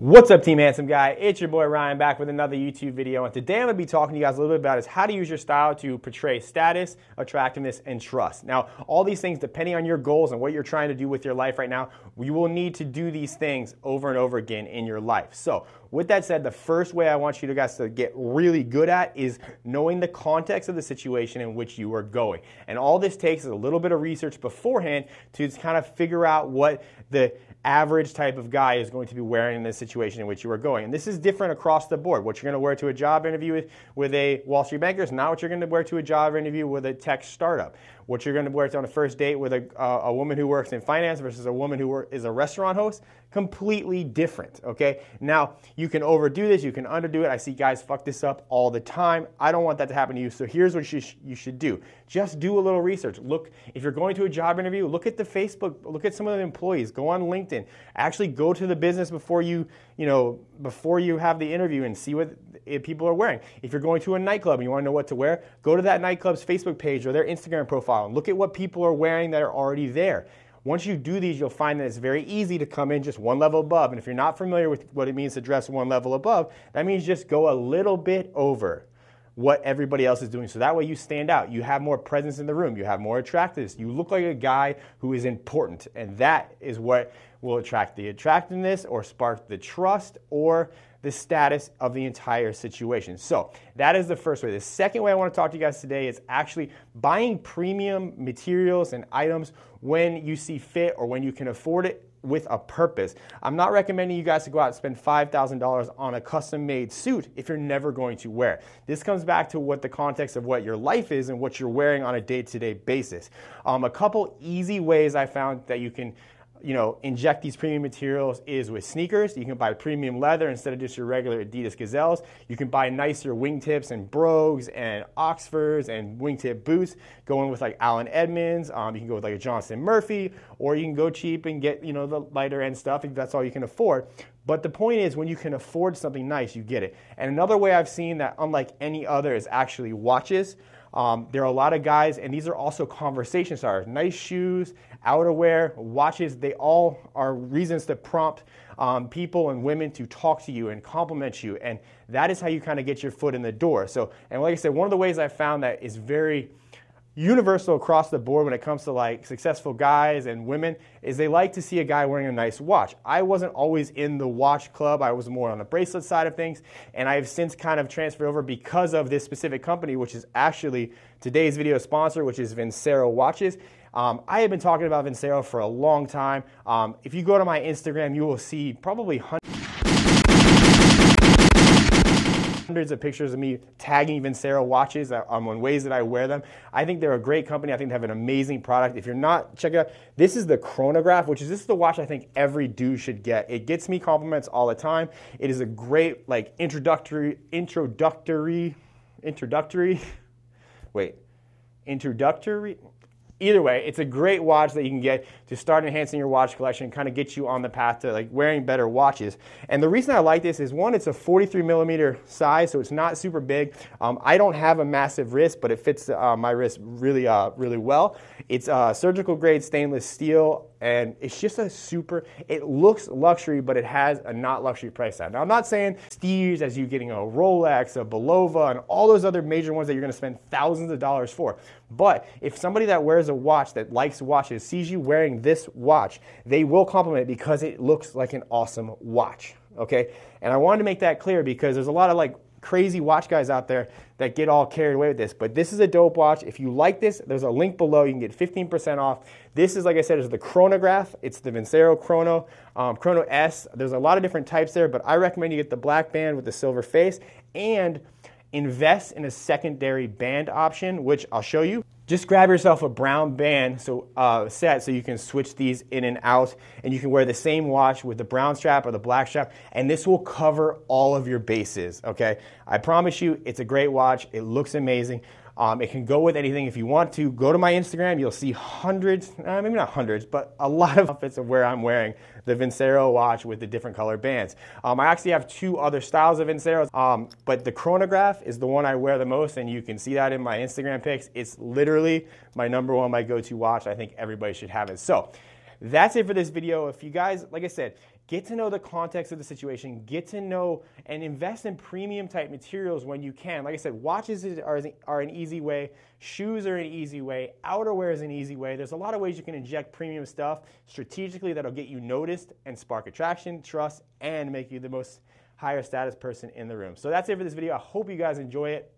What's up, Team Handsome Guy? It's your boy Ryan back with another YouTube video, and today I'm going to be talking to you guys a little bit about is how to use your style to portray status, attractiveness, and trust. Now, all these things, depending on your goals and what you're trying to do with your life right now, you will need to do these things over and over again in your life. So, with that said, the first way I want you guys to get really good at is knowing the context of the situation in which you are going. And all this takes is a little bit of research beforehand to kind of figure out what the average type of guy is going to be wearing in the situation in which you are going. And this is different across the board. What you're going to wear to a job interview with a Wall Street banker is not what you're going to wear to a job interview with a tech startup. What you're going to wear on a first date with a woman who works in finance versus a woman who is a restaurant host, completely different, okay? Now, you can overdo this, you can underdo it. I see guys fuck this up all the time. I don't want that to happen to you, so here's what you should do. Just do a little research. Look, if you're going to a job interview, look at the Facebook, look at some of the employees, go on LinkedIn. Actually go to the business before you have the interview and see what people are wearing. If you're going to a nightclub and you want to know what to wear, go to that nightclub's Facebook page or their Instagram profile and look at what people are wearing that are already there. Once you do these, you'll find that it's very easy to come in just one level above. And if you're not familiar with what it means to dress one level above, that means just go a little bit over what everybody else is doing. So that way you stand out. You have more presence in the room. You have more attractiveness. You look like a guy who is important. And that is what will attract the attractiveness or spark the trust or the status of the entire situation. So that is the first way. The second way I want to talk to you guys today is actually buying premium materials and items when you see fit or when you can afford it with a purpose. I'm not recommending you guys to go out and spend $5,000 on a custom-made suit if you're never going to wear it. This comes back to what the context of what your life is and what you're wearing on a day-to-day basis. A couple easy ways I found that you can inject these premium materials is with sneakers. You can buy premium leather instead of just your regular Adidas Gazelles. You can buy nicer wingtips and brogues and Oxfords and wingtip boots, going with like Allen Edmonds. You can go with like a Johnston Murphy, or you can go cheap and get the lighter end stuff if that's all you can afford. But the point is, when you can afford something nice, you get it. And another way I've seen that, unlike any other, is actually watches. There are a lot of guys, and these are also conversation starters. Nice shoes, outerwear, watches, they all are reasons to prompt people and women to talk to you and compliment you. And that is how you kind of get your foot in the door. So, and like I said, one of the ways I found that is very universal across the board when it comes to like successful guys and women is they like to see a guy wearing a nice watch. I wasn't always in the watch club. I was more on the bracelet side of things, and I have since kind of transferred over because of this specific company, which is actually today's video sponsor, which is Vincero Watches. I have been talking about Vincero for a long time. If you go to my Instagram, you will see probably hundreds of pictures of me tagging Vincero watches on ways that I wear them. I think they're a great company. I think they have an amazing product. If you're not, check it out. This is the chronograph, this is the watch I think every dude should get. It gets me compliments all the time. It is a great like introductory. Either way, it's a great watch that you can get to start enhancing your watch collection, kind of get you on the path to like wearing better watches. And the reason I like this is, one, it's a 43 millimeter size, so it's not super big. I don't have a massive wrist, but it fits my wrist really well. It's surgical grade stainless steel, and it's just it looks luxury, but it has a not luxury price tag. Now, I'm not saying prestige as you getting a Rolex, a Belova, and all those other major ones that you're going to spend thousands of dollars for. But if somebody that wears a watch, that likes watches, sees you wearing this watch, they will compliment it because it looks like an awesome watch, okay? And I wanted to make that clear because there's a lot of like crazy watch guys out there that get all carried away with this. But this is a dope watch. If you like this, there's a link below. You can get 15% off. This is, like I said, is the chronograph. It's the Vincero Chrono, Chrono S. There's a lot of different types there, but I recommend you get the black band with the silver face and invest in a secondary band option, which I'll show you. Just grab yourself a brown band set so you can switch these in and out, and you can wear the same watch with the brown strap or the black strap, and this will cover all of your bases, okay? I promise you, it's a great watch. It looks amazing. It can go with anything if you want to. Go to my Instagram. You'll see hundreds, maybe not hundreds, but a lot of outfits of where I'm wearing the Vincero watch with the different color bands. I actually have two other styles of Vinceros, but the chronograph is the one I wear the most, and you can see that in my Instagram pics. It's literally my number one, my go-to watch. I think everybody should have it. So that's it for this video. If you guys, like I said, get to know the context of the situation, get to know and invest in premium type materials when you can. Like I said, watches are an easy way, shoes are an easy way, outerwear is an easy way. There's a lot of ways you can inject premium stuff strategically that'll get you noticed and spark attraction, trust, and make you the most higher status person in the room. So that's it for this video. I hope you guys enjoy it.